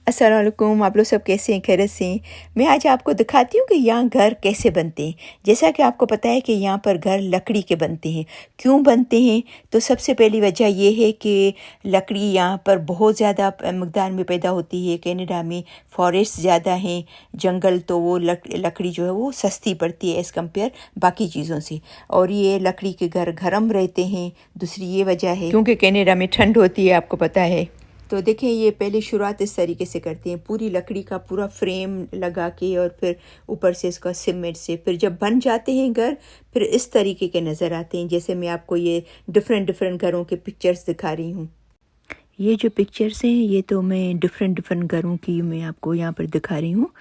अस्सलाम वालेकुम। आप लोग सब कैसे हैं? खैरियत से हैं? मैं आज आपको दिखाती हूँ कि यहाँ घर कैसे बनते हैं। जैसा कि आपको पता है कि यहाँ पर घर लकड़ी के बनते हैं। क्यों बनते हैं? तो सबसे पहली वजह ये है कि लकड़ी यहाँ पर बहुत ज़्यादा मकदार में पैदा होती है। कनाडा में फॉरेस्ट ज़्यादा हैं, जंगल, तो वो लकड़ी जो है वो सस्ती पड़ती है एज़ कम्पेयर बाकी चीज़ों से। और ये लकड़ी के घर गर्म रहते हैं। दूसरी ये वजह है क्योंकि कनाडा में ठंड होती है, आपको पता है। तो देखें, ये पहले शुरुआत इस तरीके से करते हैं, पूरी लकड़ी का पूरा फ्रेम लगा के और फिर ऊपर से इसका सीमेंट से, फिर जब बन जाते हैं घर फिर इस तरीके के नज़र आते हैं। जैसे मैं आपको ये डिफरेंट घरों के पिक्चर्स दिखा रही हूँ। ये जो पिक्चर्स हैं ये तो मैं डिफरेंट घरों की मैं आपको यहाँ पर दिखा रही हूँ,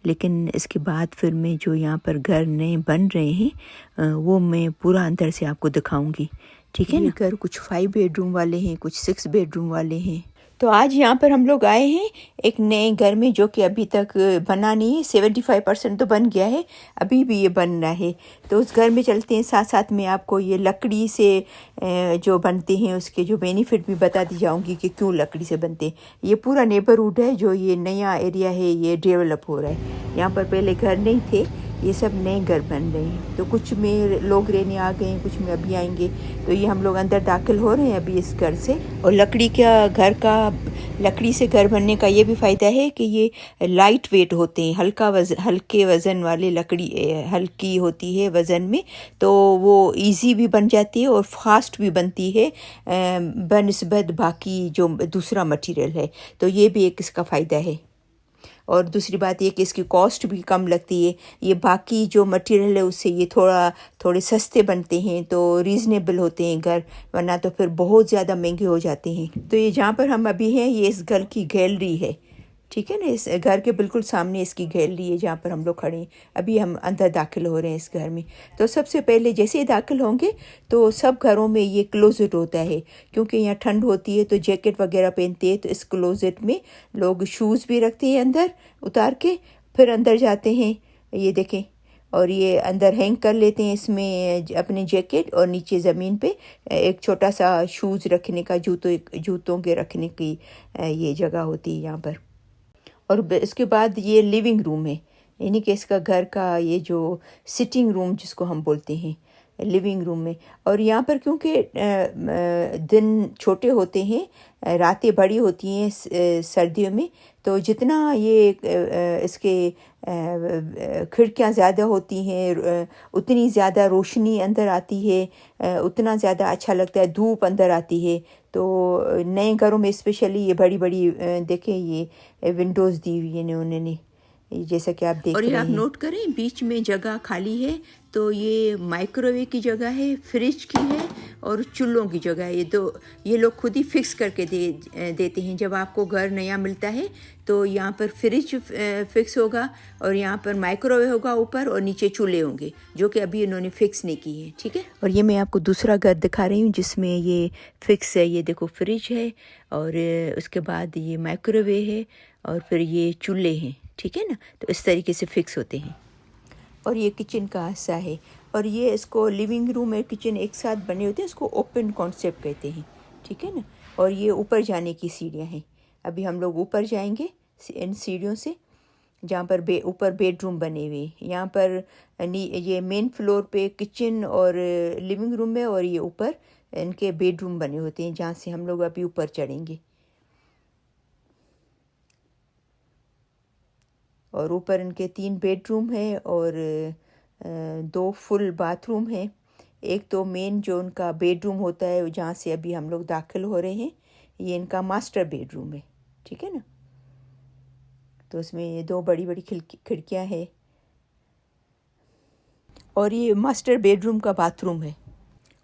लेकिन इसके बाद फिर मैं जो यहाँ पर घर नए बन रहे हैं वो मैं पूरा अंदर से आपको दिखाऊंगी, ठीक है ना। घर कुछ 5 बेडरूम वाले हैं, कुछ 6 बेडरूम वाले हैं। तो आज यहाँ पर हम लोग आए हैं एक नए घर में जो कि अभी तक बना नहीं है। 75% तो बन गया है, अभी भी ये बन रहा है। तो उस घर में चलते हैं, साथ साथ में आपको ये लकड़ी से जो बनते हैं उसके जो बेनिफिट भी बता दी जाऊंगी कि क्यों लकड़ी से बनते हैं। ये पूरा नेबरहुड है, जो ये नया एरिया है ये डेवलप हो रहा है। यहाँ पर पहले घर नहीं थे, ये सब नए घर बन रहे हैं। तो कुछ में लोग रहने आ गए हैं, कुछ में अभी आएंगे। तो ये हम लोग अंदर दाखिल हो रहे हैं अभी इस घर से। और लकड़ी से घर बनने का ये भी फ़ायदा है कि ये लाइट वेट होते हैं, हल्के वज़न वाले लकड़ी हल्की होती है वज़न में, तो वो इजी भी बन जाती है और फास्ट भी बनती है बनिस्बत बाकी जो दूसरा मटेरियल है। तो ये भी एक इसका फ़ायदा है। और दूसरी बात ये कि इसकी कॉस्ट भी कम लगती है। ये बाकी जो मटेरियल है उससे ये थोड़े सस्ते बनते हैं, तो रीज़नेबल होते हैं घर, वरना तो फिर बहुत ज़्यादा महंगे हो जाते हैं। तो ये जहाँ पर हम अभी हैं ये इस घर की गैलरी है, ठीक है ना। इस घर के बिल्कुल सामने इसकी गैलरी है जहाँ पर हम लोग खड़े हैं। अभी हम अंदर दाखिल हो रहे हैं इस घर में। तो सबसे पहले जैसे ही दाखिल होंगे तो सब घरों में ये क्लोजेट होता है, क्योंकि यहाँ ठंड होती है तो जैकेट वगैरह पहनते हैं। तो इस क्लोजेट में लोग शूज़ भी रखते हैं अंदर उतार के, फिर अंदर जाते हैं, ये देखें, और ये अंदर हैंग कर लेते हैं इसमें अपने जैकेट, और नीचे ज़मीन पे एक छोटा सा शूज़ रखने का, जूतों के रखने की ये जगह होती है यहाँ पर। और इसके बाद ये लिविंग रूम है, यानी कि इसका घर का ये जो सिटिंग रूम जिसको हम बोलते हैं लिविंग रूम में। और यहाँ पर क्योंकि दिन छोटे होते हैं, रातें बड़ी होती हैं सर्दियों में, तो जितना ये इसके खिड़कियाँ ज़्यादा होती हैं उतनी ज़्यादा रोशनी अंदर आती है, उतना ज़्यादा अच्छा लगता है, धूप अंदर आती है। तो नए घरों में स्पेशली ये बड़ी बड़ी देखें ये विंडोज़ दी हुई है उन्होंने, जैसा कि आप देख रहे हैं। और आप नोट करें बीच में जगह खाली है, तो ये माइक्रोवेव की जगह है, फ्रिज की है और चूल्हों की जगह है। ये लोग खुद ही फिक्स करके देते हैं। जब आपको घर नया मिलता है तो यहाँ पर फ्रिज फिक्स होगा और यहाँ पर माइक्रोवेव होगा ऊपर, और नीचे चूल्हे होंगे, जो कि अभी इन्होंने फिक्स नहीं की है, ठीक है। और ये मैं आपको दूसरा घर दिखा रही हूँ जिसमें ये फिक्स है। ये देखो फ्रिज है, और उसके बाद ये माइक्रोवेव है, और फिर ये चूल्हे हैं, ठीक है ना। तो इस तरीके से फिक्स होते हैं। और ये किचन का हिस्सा है, और ये इसको लिविंग रूम और किचन एक साथ बने होते हैं, इसको ओपन कॉन्सेप्ट कहते हैं, ठीक है ना। और ये ऊपर जाने की सीढ़ियाँ हैं। अभी हम लोग ऊपर जाएंगे इन सीढ़ियों से, जहाँ पर ऊपर बेडरूम बने हुए। यहाँ पर ये मेन फ्लोर पे किचन और लिविंग रूम है, और ये ऊपर इनके बेडरूम बने होते हैं जहाँ से हम लोग अभी ऊपर चढ़ेंगे। और ऊपर इनके 3 बेडरूम है और 2 फुल बाथरूम हैं। एक तो मेन जो उनका बेडरूम होता है जहाँ से अभी हम लोग दाखिल हो रहे हैं, ये इनका मास्टर बेडरूम है, ठीक है ना। तो उसमें ये 2 बड़ी बड़ी खिड़कियाँ हैं, और ये मास्टर बेडरूम का बाथरूम है।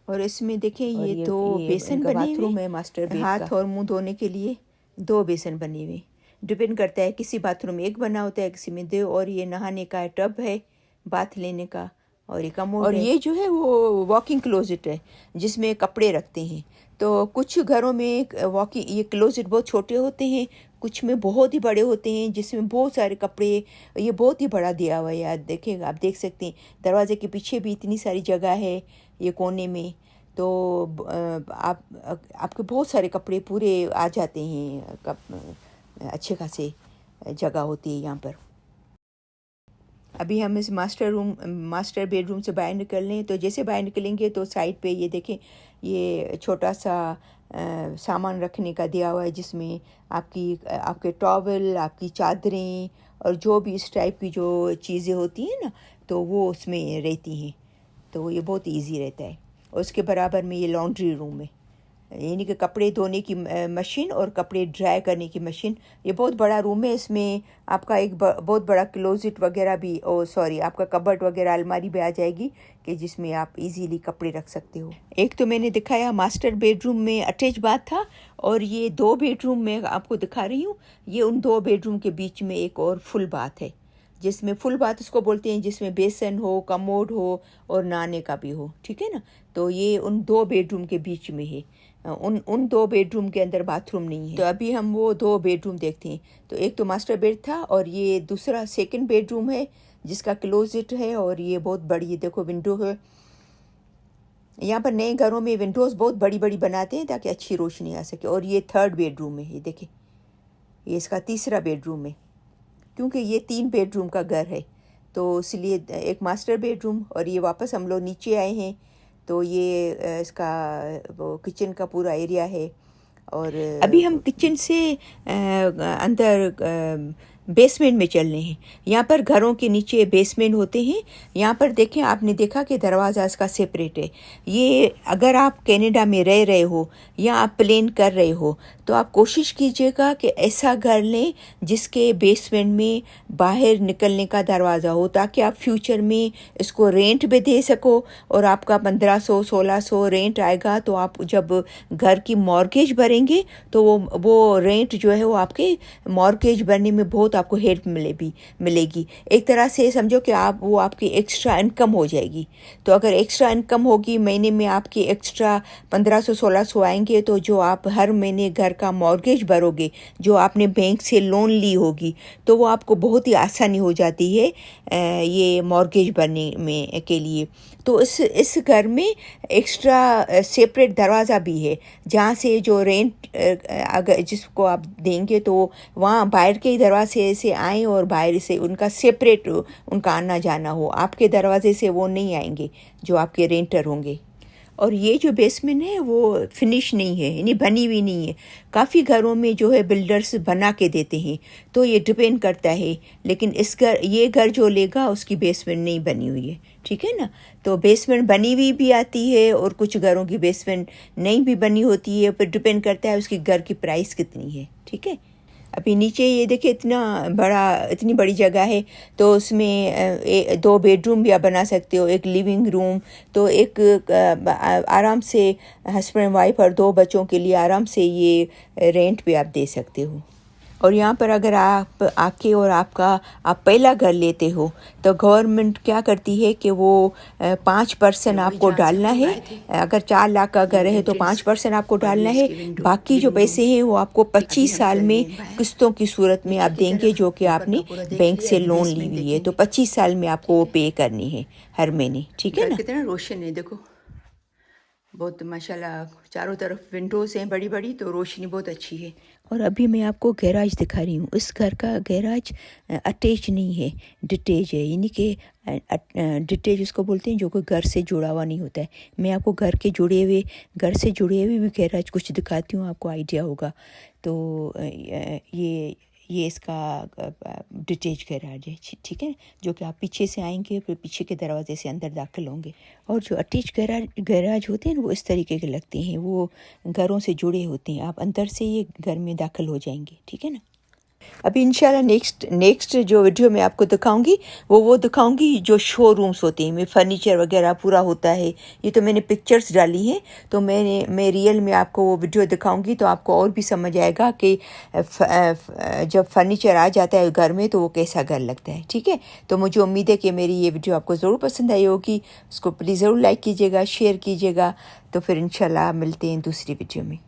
और इसमें देखें ये 2 बेसन बने हुए हैं, मास्टर बेड हाथ और मुंह धोने के लिए 2 बेसन बने हुए। डिपेंड करता है, किसी बाथरूम में एक बना होता है, किसी में 2। और ये नहाने का टब है, बाथ लेने का, और एक कमोड। और ये जो है वो वॉकिंग क्लोजेट है जिसमें कपड़े रखते हैं। तो कुछ घरों में ये क्लोजेट बहुत छोटे होते हैं, कुछ में बहुत ही बड़े होते हैं जिसमें बहुत सारे कपड़े। ये बहुत ही बड़ा दिया हुआ है यार, देखेगा आप देख सकते हैं, दरवाजे के पीछे भी इतनी सारी जगह है ये कोने में। तो आपके बहुत सारे कपड़े पूरे आ जाते हैं अच्छे खासे जगह होती है यहाँ पर। अभी हम इस मास्टर बेडरूम से बाहर निकल रहे हैं। तो जैसे बाहर निकलेंगे तो साइड पे ये देखें, ये छोटा सा सामान रखने का दिया हुआ है, जिसमें आपके टॉवल, आपकी चादरें और जो भी इस टाइप की जो चीज़ें होती हैं ना, तो वो उसमें रहती हैं। तो ये बहुत इजी रहता है। और उसके बराबर में ये लॉन्ड्री रूम है, यानी कि कपड़े धोने की मशीन और कपड़े ड्राई करने की मशीन। ये बहुत बड़ा रूम है। इसमें आपका एक बहुत बड़ा क्लोजेट वगैरह भी, आपका कबर्ड वगैरह, अलमारी भी आ जाएगी कि जिसमें आप इजीली कपड़े रख सकते हो। एक तो मैंने दिखाया मास्टर बेडरूम में अटैच बाथ था, और ये 2 बेडरूम में आपको दिखा रही हूँ। ये उन 2 बेडरूम के बीच में एक और फुल बाथ है, जिसमें फुल बाथ उसको बोलते हैं, जिसमें बेसन हो, कमोड हो और नहाने का भी हो, ठीक है ना। तो ये उन 2 बेडरूम के बीच में है। उन 2 बेडरूम के अंदर बाथरूम नहीं है। तो अभी हम वो 2 बेडरूम देखते हैं। तो एक तो मास्टर बेड था, और ये दूसरा सेकंड बेडरूम है जिसका क्लोजेट है, और ये बहुत बड़ी, ये देखो विंडो है। यहाँ पर नए घरों में विंडोज़ बहुत बड़ी बड़ी बनाते हैं ताकि अच्छी रोशनी आ सके। और ये 3rd बेडरूम है, ये देखें, ये इसका तीसरा बेडरूम है, क्योंकि ये 3 बेडरूम का घर है, तो इसलिए एक मास्टर बेडरूम। और ये वापस हम लोग नीचे आए हैं, तो ये इसका वो किचन का पूरा एरिया है। और अभी हम किचन से अंदर बेसमेंट में चल रहे हैं। यहाँ पर घरों के नीचे बेसमेंट होते हैं। यहाँ पर देखें, आपने देखा कि दरवाज़ा इसका सेपरेट है। ये अगर आप कनाडा में रह रहे हो या आप प्लान कर रहे हो, तो आप कोशिश कीजिएगा कि ऐसा घर लें जिसके बेसमेंट में बाहर निकलने का दरवाज़ा हो, ताकि आप फ्यूचर में इसको रेंट भी दे सको। और आपका 1500-1600 रेंट आएगा, तो आप जब घर की मॉर्गेज भरेंगे तो वो रेंट जो है वो आपके मॉर्गेज भरने में बहुत आपको हेल्प मिलेगी। एक तरह से समझो कि वो आपकी एक्स्ट्रा इनकम हो जाएगी। तो अगर एक्स्ट्रा इनकम होगी, महीने में आपकी एक्स्ट्रा 1500-1600 आएंगे, तो जो आप हर महीने घर का मॉर्गेज भरोगे, जो आपने बैंक से लोन ली होगी, तो वो आपको बहुत ही आसानी हो जाती है ये मॉर्गेज भरने में के लिए। तो इस घर में एक्स्ट्रा सेपरेट दरवाज़ा भी है, जहाँ से जो रेंट अगर जिसको आप देंगे, तो वहाँ बाहर के दरवाजे से आएँ और बाहर से उनका सेपरेट उनका आना जाना हो। आपके दरवाजे से वो नहीं आएंगे जो आपके रेंटर होंगे। और ये जो बेसमेंट है वो फिनिश नहीं है, यानी बनी हुई नहीं है। काफ़ी घरों में जो है बिल्डर्स बना के देते हैं, तो ये डिपेंड करता है। लेकिन ये घर जो लेगा उसकी बेसमेंट नहीं बनी हुई है, ठीक है ना। तो बेसमेंट बनी हुई भी आती है, और कुछ घरों की बेसमेंट नहीं भी बनी होती है, पर डिपेंड करता है उसकी घर की प्राइस कितनी है, ठीक है। अभी नीचे ये देखिए, इतनी बड़ी जगह है, तो उसमें 2 बेडरूम भी आप बना सकते हो, एक लिविंग रूम। तो एक आराम से हस्बैंड वाइफ और 2 बच्चों के लिए आराम से ये रेंट पे आप दे सकते हो। और यहाँ पर अगर आप आके और आप पहला घर लेते हो, तो गवर्नमेंट क्या करती है कि वो 5% आपको डालना है। अगर 4 लाख का घर है तो 5% आपको डालना है। बाकी जो पैसे हैं वो आपको 25 साल में किस्तों की सूरत में आप देंगे, जो कि आपने बैंक से लोन ली हुई है। तो 25 साल में आपको वो पे करनी है हर महीने, ठीक है ना। कितना रोशन है, देखो बहुत माशाल्लाह, चारों तरफ विंडोज़ हैं बड़ी बड़ी, तो रोशनी बहुत अच्छी है। और अभी मैं आपको गैराज दिखा रही हूँ। इस घर का गैराज अटैच नहीं है, डिटेच है, यानी कि डिटेच उसको बोलते हैं जो कोई घर से जुड़ा हुआ नहीं होता है। मैं आपको घर से जुड़े हुए भी गैराज कुछ दिखाती हूँ, आपको आइडिया होगा। तो ये इसका डिटेच गैराज है, ठीक है, जो कि आप पीछे से आएंगे, फिर पीछे के दरवाजे से अंदर दाखिल होंगे। और जो अटैच गैराज होते हैं वो इस तरीके के लगते हैं, वो घरों से जुड़े होते हैं, आप अंदर से ये घर में दाखिल हो जाएंगे, ठीक है ना। अभी इंशाल्लाह नेक्स्ट जो वीडियो मैं आपको दिखाऊंगी वो दिखाऊंगी जो शोरूम्स होते हैं, में फर्नीचर वगैरह पूरा होता है। ये तो मैंने पिक्चर्स डाली हैं, तो मैं रियल में आपको वो वीडियो दिखाऊंगी, तो आपको और भी समझ आएगा कि जब फर्नीचर आ जाता है घर में तो वो कैसा घर लगता है, ठीक है। तो मुझे उम्मीद है कि मेरी ये वीडियो आपको ज़रूर पसंद आई होगी। उसको प्लीज़ ज़रूर लाइक कीजिएगा, शेयर कीजिएगा। तो फिर इंशाल्लाह मिलते हैं दूसरी वीडियो में।